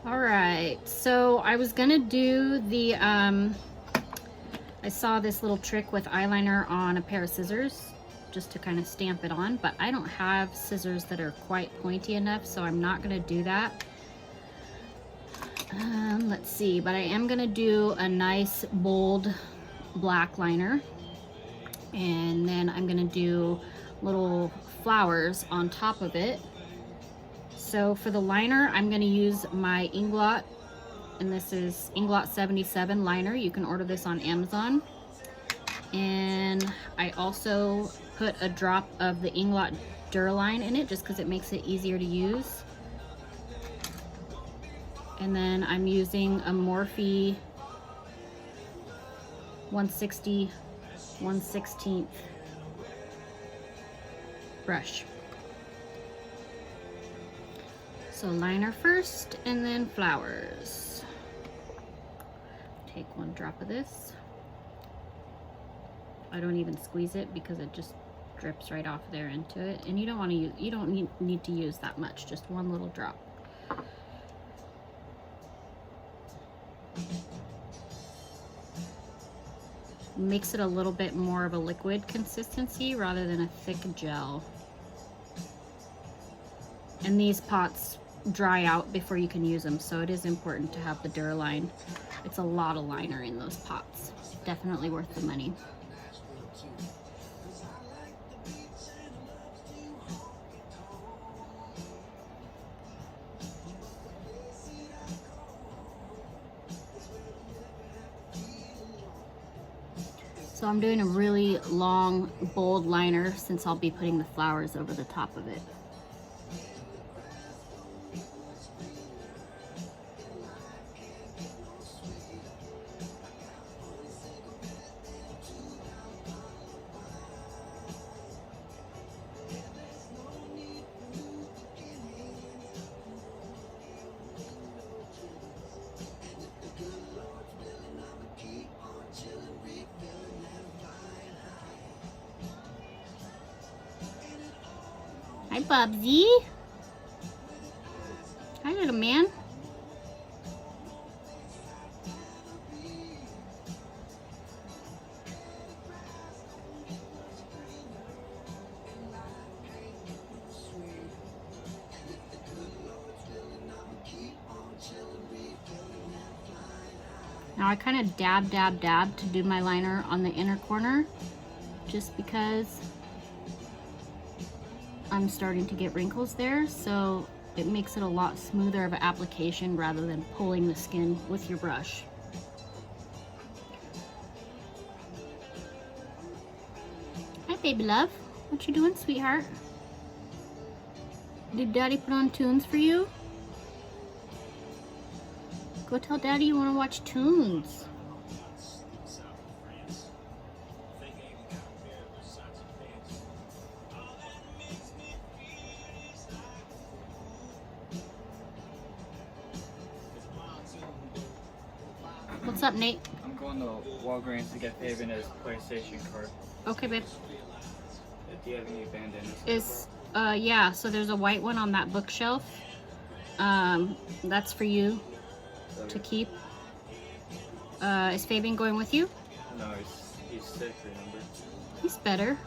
All right, so I was gonna do the, I saw this little trick with eyeliner on a pair of scissors just to kind of stamp it on, but I don't have scissors that are quite pointy enough, so I'm not gonna do that. Let's see, but I am gonna do a nice bold black liner, and then I'm gonna do little flowers on top of it. So for the liner, I'm gonna use my Inglot, and this is Inglot 77 liner. You can order this on Amazon. And I also put a drop of the Inglot Duraline in it just because it makes it easier to use. And then I'm using a Morphe 160 1/16 brush. So liner first and then flowers. Take one drop of this. I don't even squeeze it because it just drips right off there into it, and you don't want to use, you don't need to use that much, just one little drop. Makes it a little bit more of a liquid consistency rather than a thick gel. And these pots dry out before you can use them, so it is important to have the Duraline. It's a lot of liner in those pots. Definitely worth the money. So I'm doing a really long, bold liner since I'll be putting the flowers over the top of it. Hi, Bubsy. Hi, little man. Now I kind of dab to do my liner on the inner corner, just because I'm starting to get wrinkles there, so it makes it a lot smoother of an application rather than pulling the skin with your brush. Hi, baby love. What you doing, sweetheart? Did Daddy put on tunes for you? Go tell Daddy you want to watch tunes. What's up, Nate? I'm going to Walgreens to get Fabian his PlayStation card. Okay, babe. Do you have any bandanas? Yeah, so there's a white one on that bookshelf. That's for you to keep. Is Fabian going with you? No, he's sick, remember? He's better.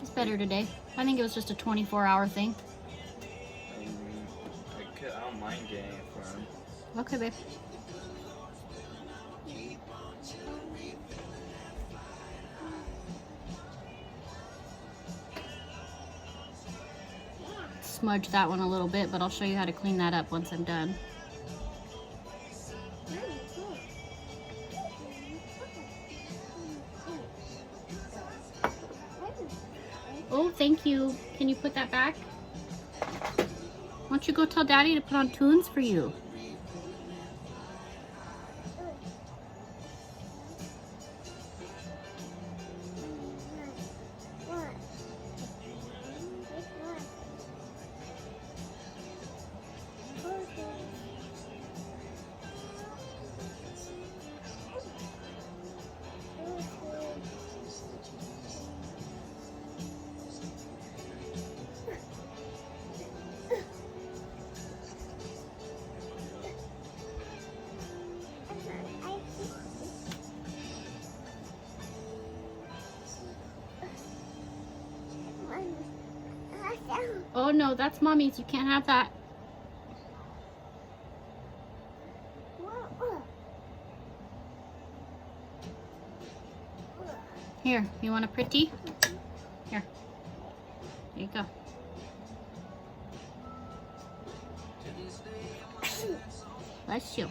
He's better today. I think it was just a 24-hour thing. I don't mind getting it for him. Okay, babe. Smudge that one a little bit, but I'll show you how to clean that up once I'm done. Oh, thank you. Can you put that back? Why don't you go tell Daddy to put on tunes for you? Oh no, that's mommy's. You can't have that. Here, you want a pretty? Here. There you go. Bless you.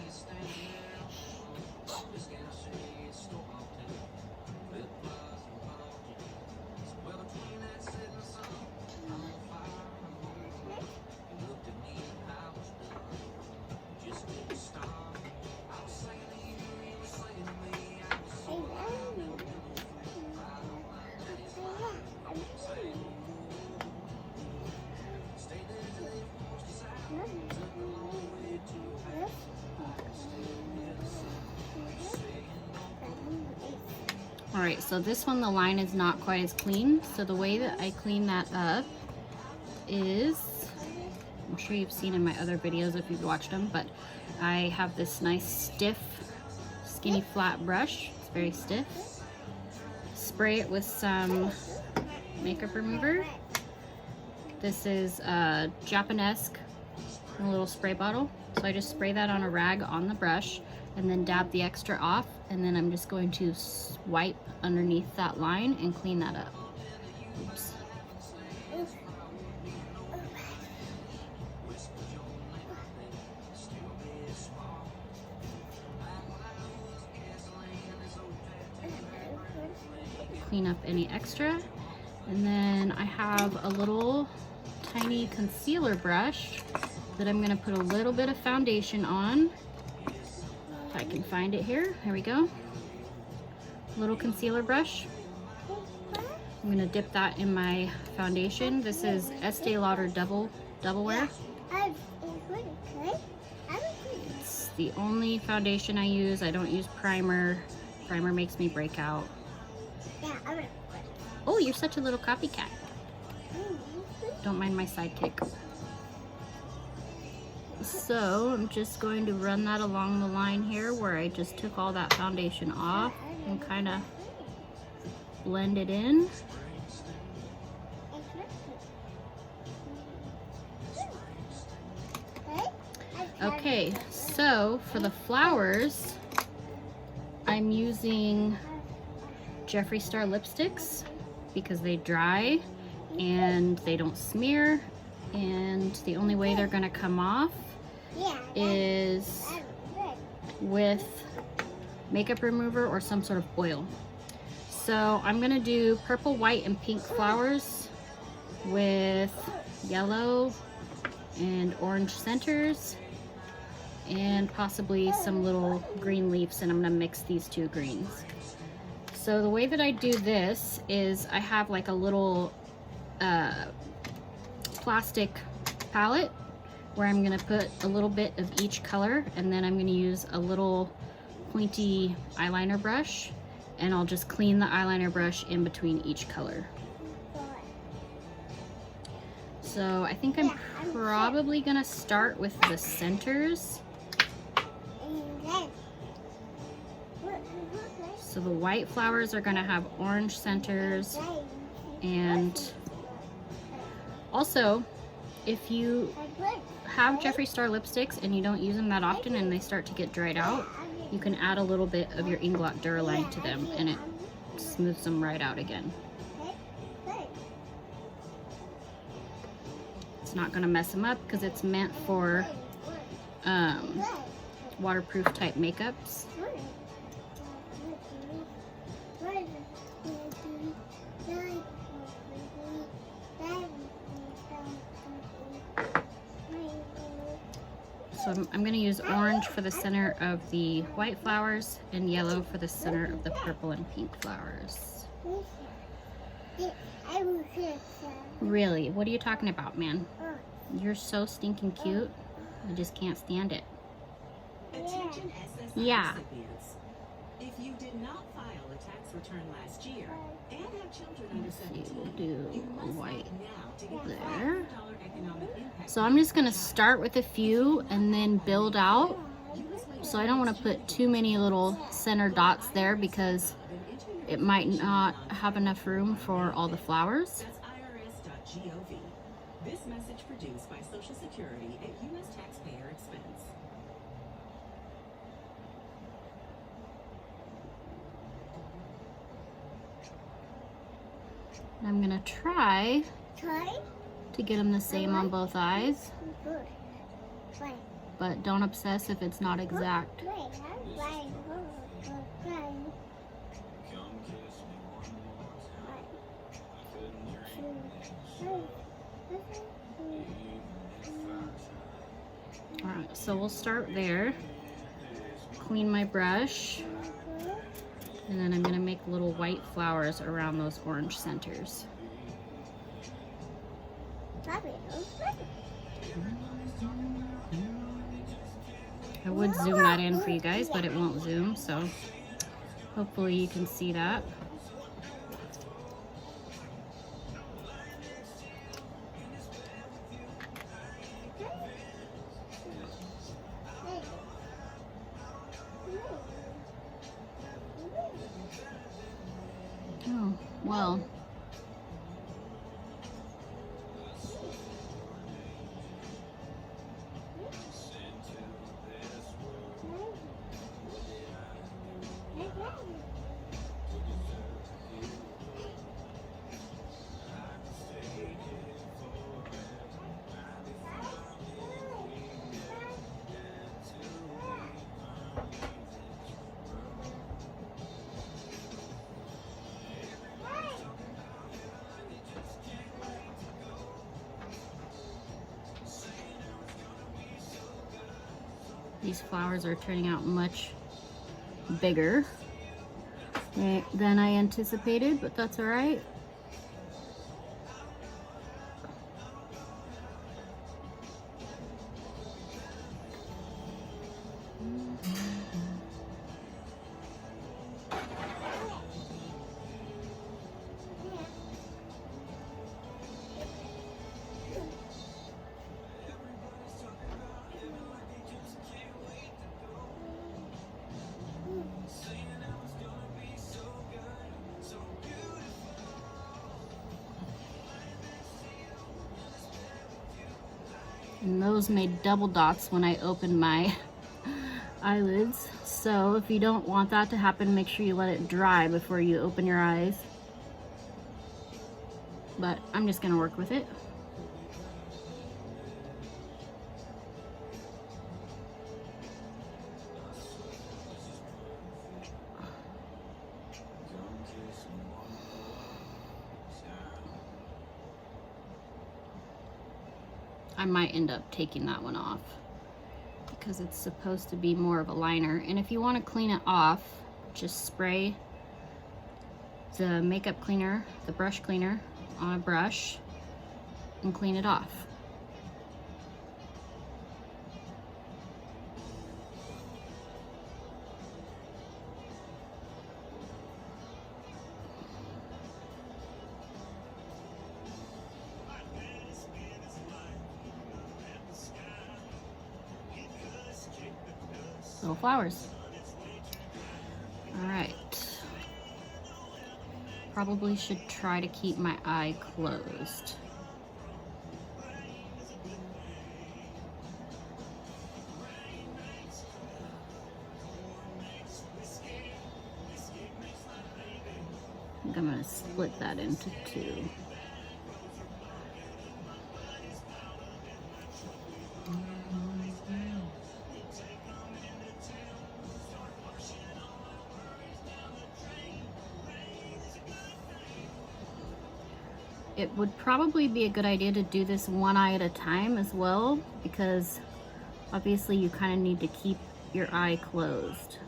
Alright, so this one, the line is not quite as clean. So the way that I clean that up is, I'm sure you've seen in my other videos if you've watched them, but I have this nice stiff, skinny flat brush. It's very stiff. Spray it with some makeup remover. This is Japanesque in a little spray bottle. So I just spray that on a rag on the brush and then dab the extra off, and then I'm just going to swipe underneath that line and clean that up. Oops. Clean up any extra, and then I have a little tiny concealer brush that I'm going to put a little bit of foundation on. If I can find it here. Here we go. Little concealer brush. I'm going to dip that in my foundation. This is Estee Lauder Double Wear. It's the only foundation I use. I don't use primer. Primer makes me break out. Oh, you're such a little copycat. Don't mind my sidekick. So I'm just going to run that along the line here where I just took all that foundation off and kind of blend it in. Okay, so for the flowers, I'm using Jeffree Star lipsticks because they dry and they don't smear, and the only way they're gonna come off is with makeup remover or some sort of oil. So I'm gonna do purple, white, and pink flowers with yellow and orange centers and possibly some little green leaves, and I'm gonna mix these two greens. So the way that I do this is I have like a little plastic palette where I'm gonna put a little bit of each color, and then I'm gonna use a little pointy eyeliner brush, and I'll just clean the eyeliner brush in between each color. So I think I'm probably gonna start with the centers. So the white flowers are gonna have orange centers, and also if you have Jeffree Star lipsticks and you don't use them that often and they start to get dried out, you can add a little bit of your Inglot Duraline to them and it smooths them right out again. It's not gonna mess them up because it's meant for waterproof type makeups. So I'm going to use orange for the center of the white flowers and yellow for the center of the purple and pink flowers. Really? What are you talking about, man? You're so stinking cute. I just can't stand it. Attention SSI Yeah. recipients. If you did not file a tax return last year and have children under 17, We'll do you must white act now to get the there. $500 economic impact. So I'm just going to start with a few and then build out. So I don't want to put too many little center dots there because it might not have enough room for all the flowers. That's irs.gov. produced by Social Security at U.S. taxpayer expense. I'm gonna try to get them the same on both eyes, but don't obsess if it's not exact. Alright, so we'll start there. Clean my brush. And then I'm going to make little white flowers around those orange centers. I would zoom that in for you guys, but it won't zoom, so hopefully you can see that. Oh, well. These flowers are turning out much bigger than I anticipated, but that's all right. And those made double dots when I opened my eyelids. So if you don't want that to happen, make sure you let it dry before you open your eyes. But I'm just gonna work with it. I might end up taking that one off because it's supposed to be more of a liner. And if you want to clean it off, just spray the makeup cleaner, the brush cleaner, on a brush and clean it off. Little flowers. All right. Probably should try to keep my eye closed. I think I'm gonna split that into two. It would probably be a good idea to do this one eye at a time as well, because obviously you kind of need to keep your eye closed.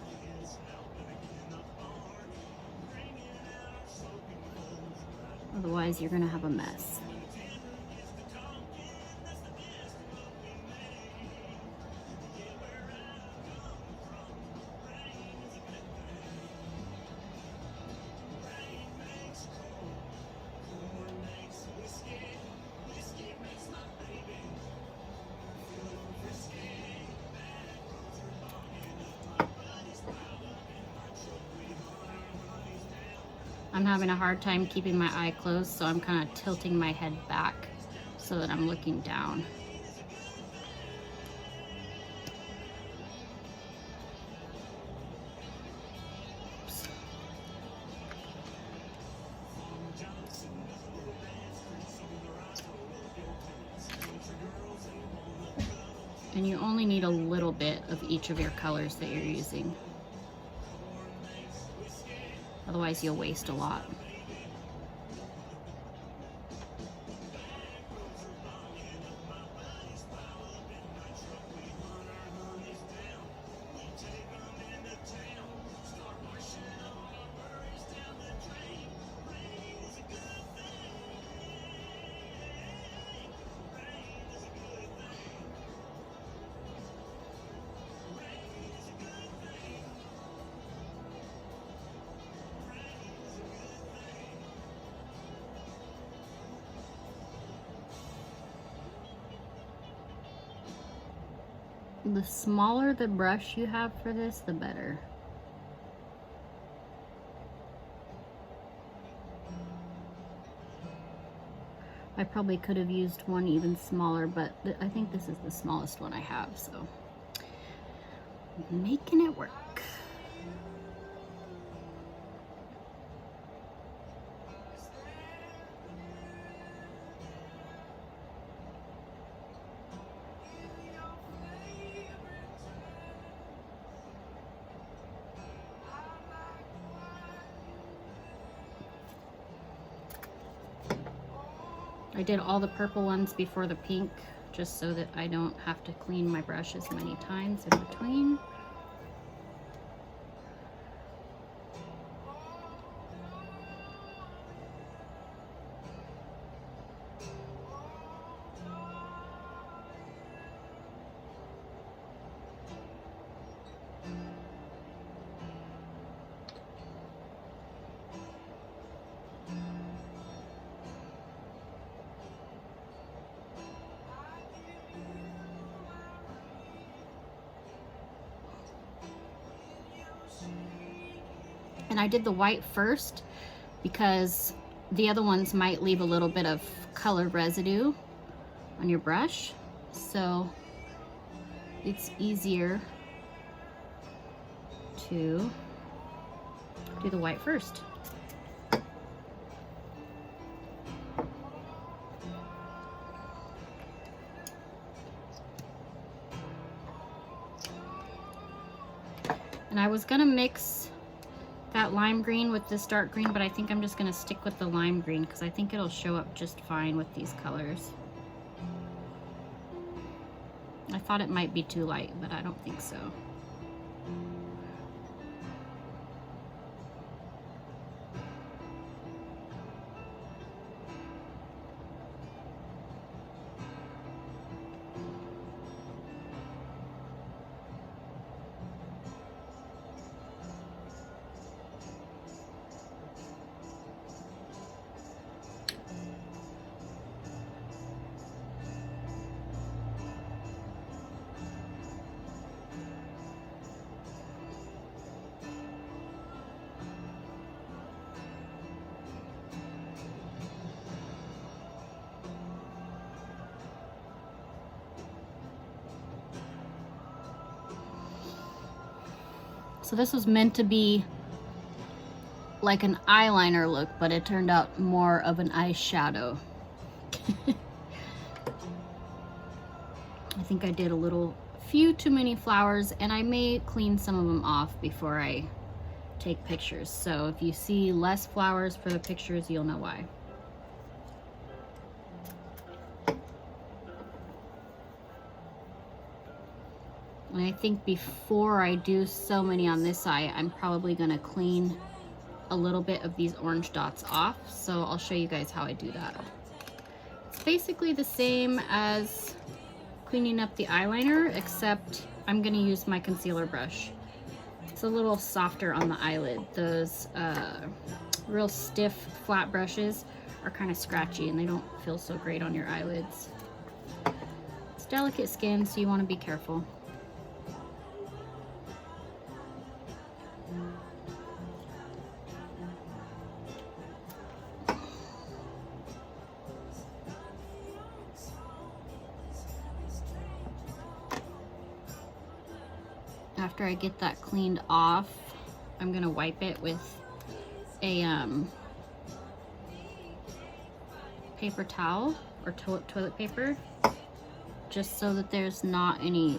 Otherwise you're gonna have a mess. I'm having a hard time keeping my eye closed, so I'm kind of tilting my head back so that I'm looking down. Oops. And you only need a little bit of each of your colors that you're using. Otherwise you'll waste a lot. The smaller the brush you have for this, the better. I probably could have used one even smaller, but I think this is the smallest one I have, so making it work. I did all the purple ones before the pink, just so that I don't have to clean my brush as many times in between. And I did the white first because the other ones might leave a little bit of color residue on your brush, so it's easier to do the white first. And I was gonna mix that lime green with this dark green, but I think I'm just gonna stick with the lime green because I think it'll show up just fine with these colors. I thought it might be too light, but I don't think so. So this was meant to be like an eyeliner look, but it turned out more of an eyeshadow. I think I did a few too many flowers, and I may clean some of them off before I take pictures. So if you see less flowers for the pictures, you'll know why. And I think before I do so many on this eye, I'm probably gonna clean a little bit of these orange dots off. So I'll show you guys how I do that. It's basically the same as cleaning up the eyeliner, except I'm gonna use my concealer brush. It's a little softer on the eyelid. Those real stiff, flat brushes are kind of scratchy and they don't feel so great on your eyelids. It's delicate skin, so you wanna be careful. After I get that cleaned off, I'm gonna wipe it with a paper towel or toilet paper, just so that there's not any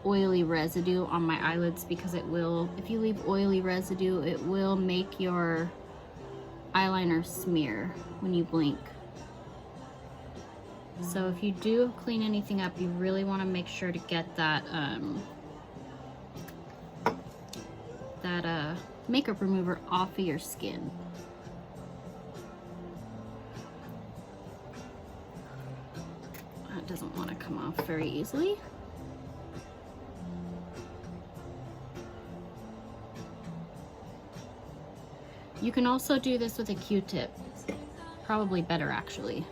oily residue on my eyelids, because it will, if you leave oily residue, it will make your eyeliner smear when you blink. So if you do clean anything up, you really want to make sure to get that makeup remover off of your skin. That doesn't want to come off very easily. You can also do this with a Q-tip. Probably better actually,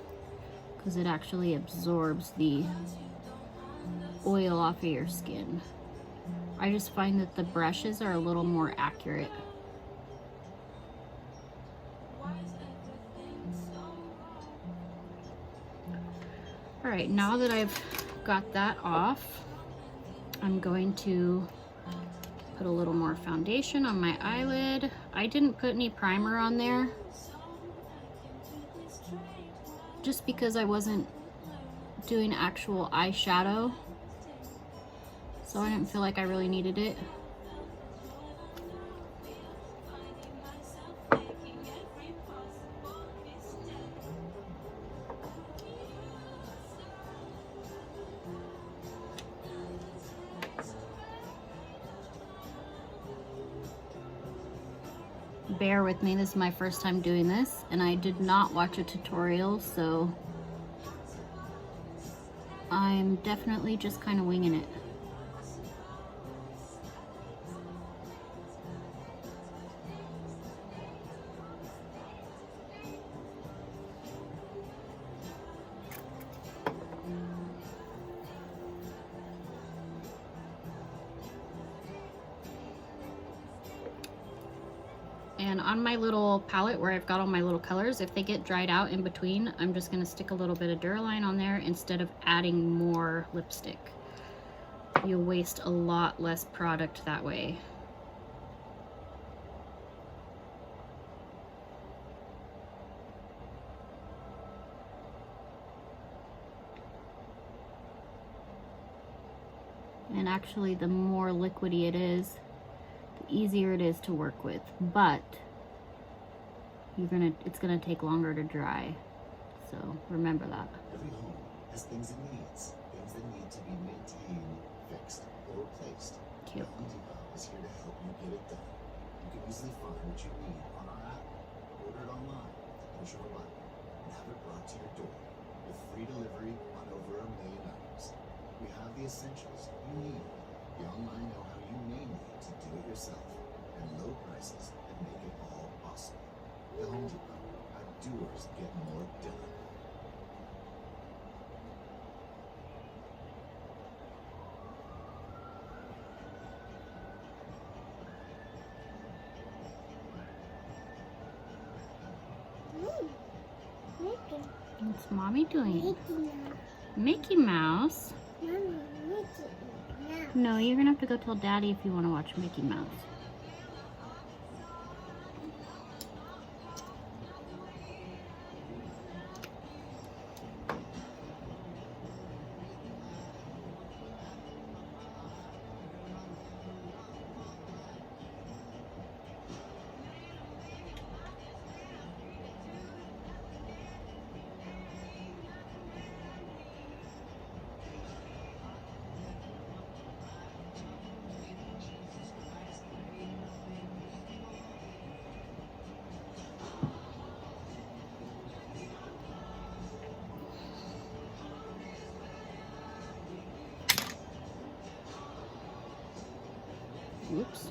because it actually absorbs the oil off of your skin. I just find that the brushes are a little more accurate. All right, now that I've got that off, I'm going to put a little more foundation on my eyelid. I didn't put any primer on there just because I wasn't doing actual eyeshadow, so I didn't feel like I really needed it. Bear with me, this is my first time doing this, and I did not watch a tutorial, so I'm definitely just kind of winging it. And on my little palette where I've got all my little colors, if they get dried out in between, I'm just going to stick a little bit of Duraline on there instead of adding more lipstick. You'll waste a lot less product that way. And actually, the more liquidy it is, easier it is to work with, but it's gonna take longer to dry, so remember that. Every home has things it needs, things that need to be maintained, fixed, or replaced. Cute. The Home Depot is here to help you get it done. You can easily find what you need on our app, order it online, push of a button, and have it brought to your door with free delivery on over 1 million items. We have the essentials you need, the online know-how you may need to do it yourself, and low prices that make it all possible. The Home Depot, how doers get more done. What's mommy doing? Mickey Mouse. No, you're gonna have to go tell Daddy if you want to watch Mickey Mouse. Oops.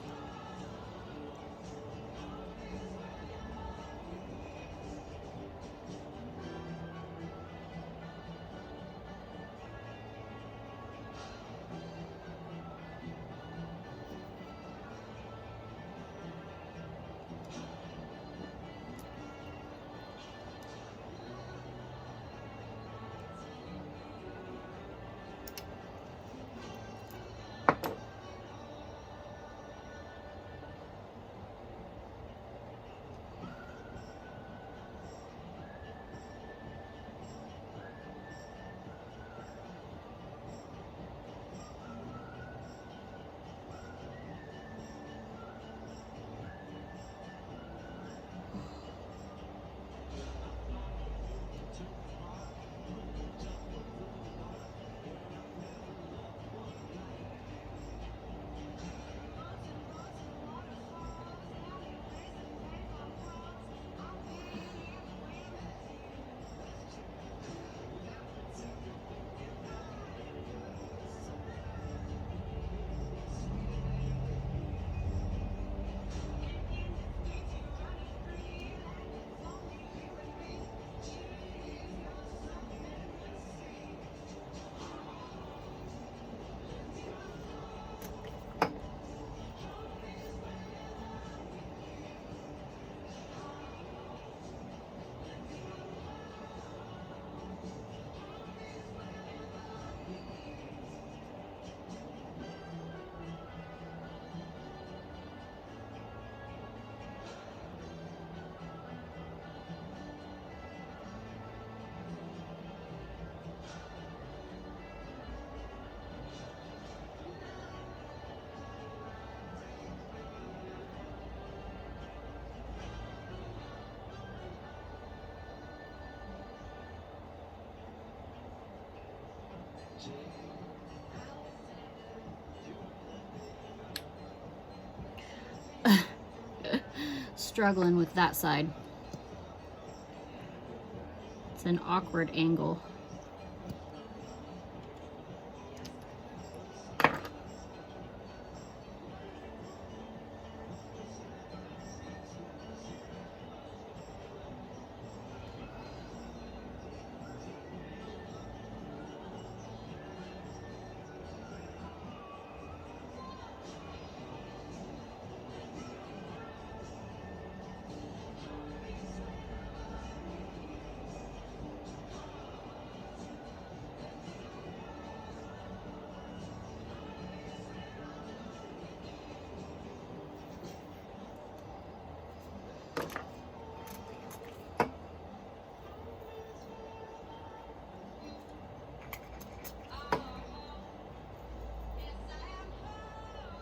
Struggling with that side. It's an awkward angle.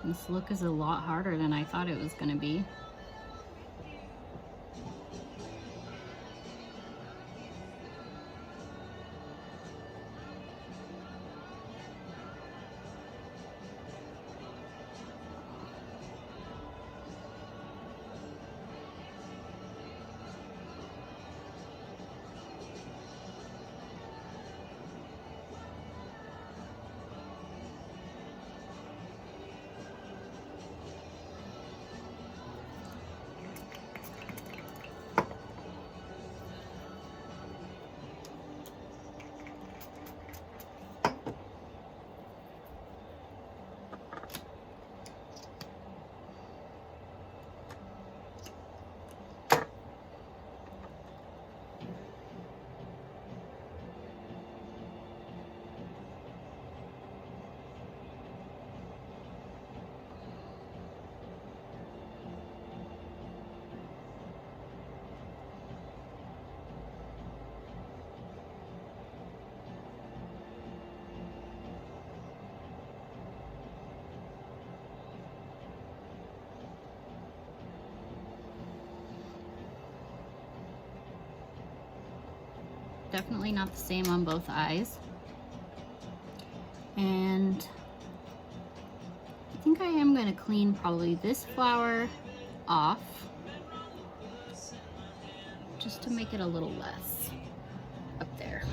This look is a lot harder than I thought it was going to be. Definitely not the same on both eyes. And I think I am going to clean probably this flower off just to make it a little less up there.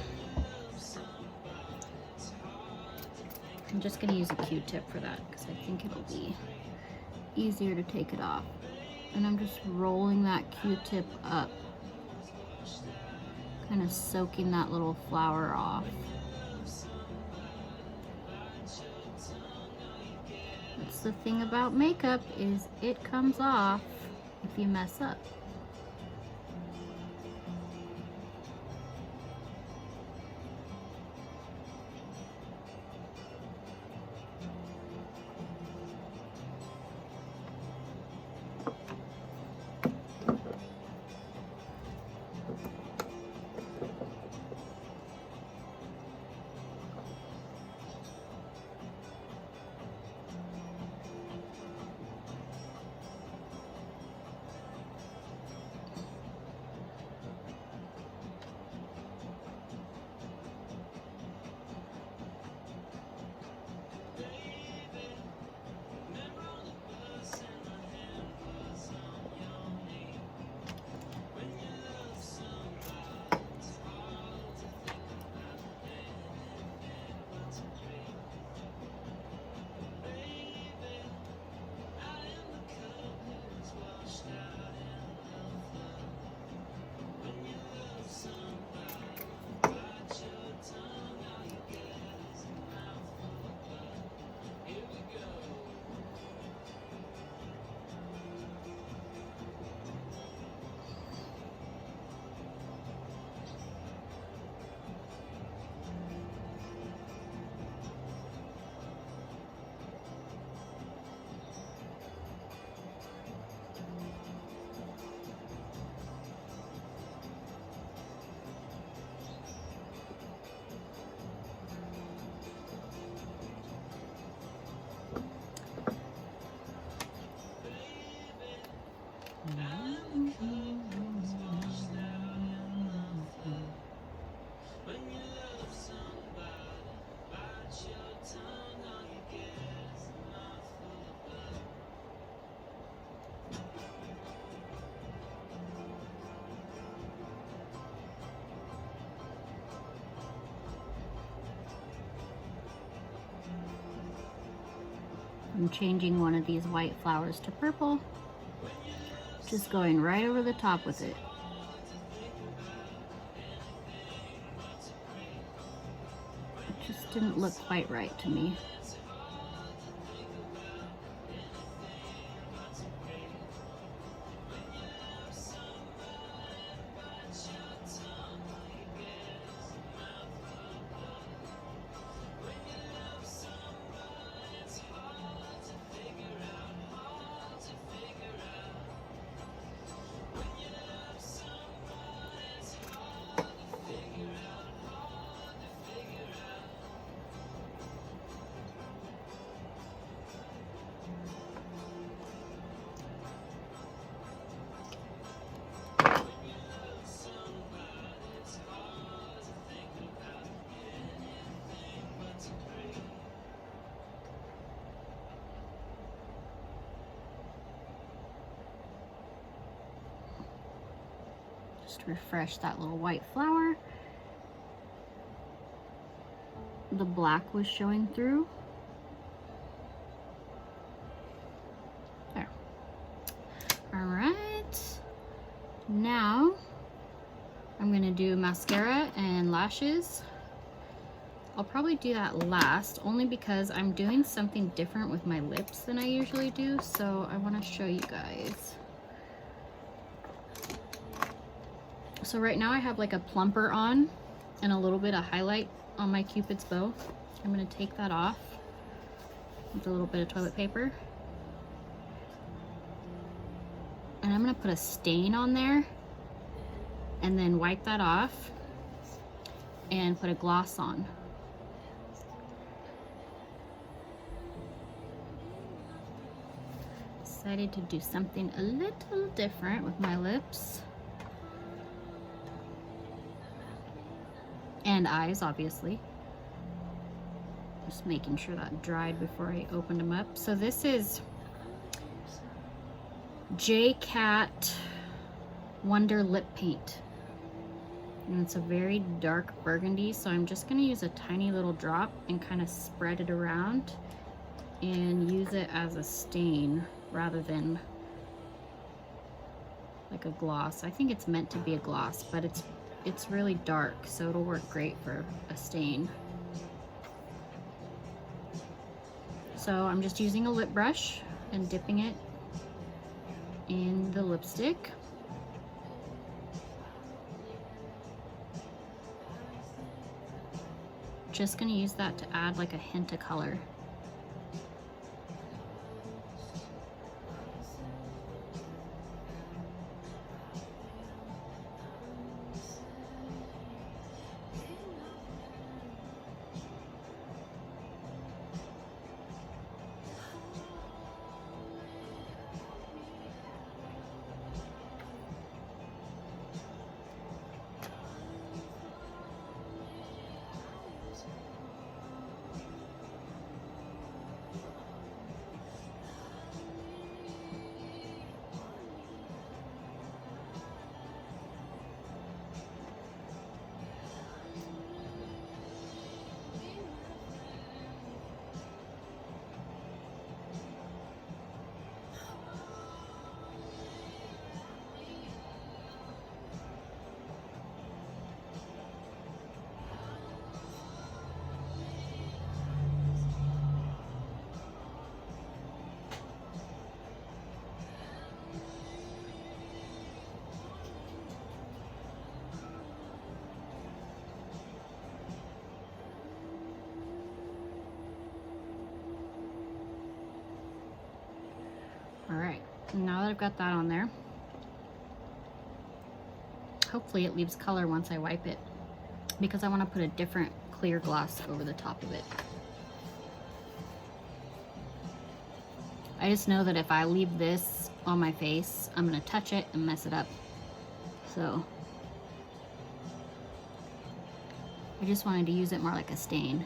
I'm just going to use a Q-tip for that because I think it'll be easier to take it off. And I'm just rolling that Q-tip up, kind of soaking that little flower off. That's the thing about makeup, is it comes off if you mess up. I'm changing one of these white flowers to purple. Just going right over the top with it. It just didn't look quite right to me. Just refresh that little white flower. The black was showing through. There. All right. Now I'm gonna do mascara and lashes. I'll probably do that last, only because I'm doing something different with my lips than I usually do, so I want to show you guys. So right now I have like a plumper on and a little bit of highlight on my Cupid's bow. I'm going to take that off with a little bit of toilet paper. And I'm going to put a stain on there and then wipe that off and put a gloss on. Decided to do something a little different with my lips. And eyes, obviously. Just making sure that dried before I opened them up. So this is J-Cat Wonder Lip Paint. And it's a very dark burgundy, so I'm just gonna use a tiny little drop and kind of spread it around and use it as a stain rather than like a gloss. I think it's meant to be a gloss, but it's really dark, so it'll work great for a stain. So I'm just using a lip brush and dipping it in the lipstick. Just gonna use that to add like a hint of color. All right, now that I've got that on there, hopefully it leaves color once I wipe it, because I want to put a different clear gloss over the top of it. I just know that if I leave this on my face, I'm gonna touch it and mess it up. So I just wanted to use it more like a stain.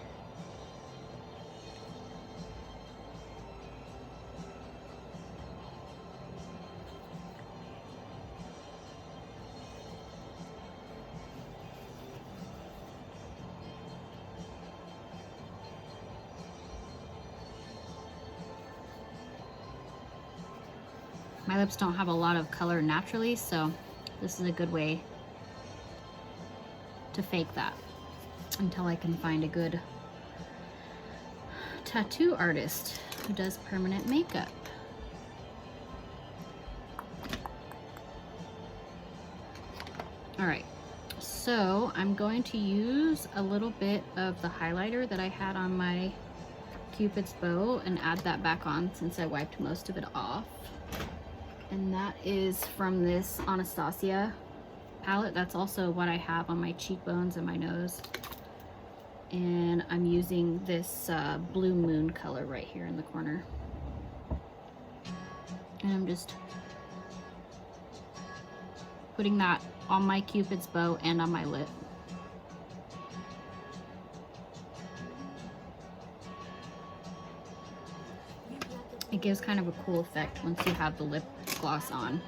My lips don't have a lot of color naturally, so this is a good way to fake that until I can find a good tattoo artist who does permanent makeup. All right, so I'm going to use a little bit of the highlighter that I had on my Cupid's bow and add that back on since I wiped most of it off. And that is from this Anastasia palette. That's also what I have on my cheekbones and my nose. And I'm using this Blue Moon color right here in the corner. And I'm just putting that on my Cupid's bow and on my lip. It gives kind of a cool effect once you have the lip gloss on.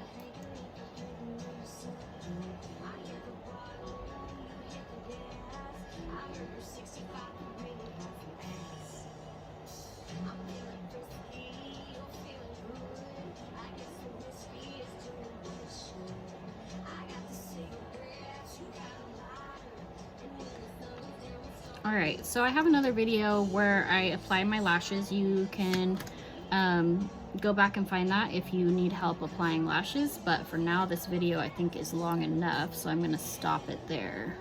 Alright, so I have another video where I apply my lashes. You can go back and find that if you need help applying lashes, but for now this video I think is long enough, so I'm going to stop it there.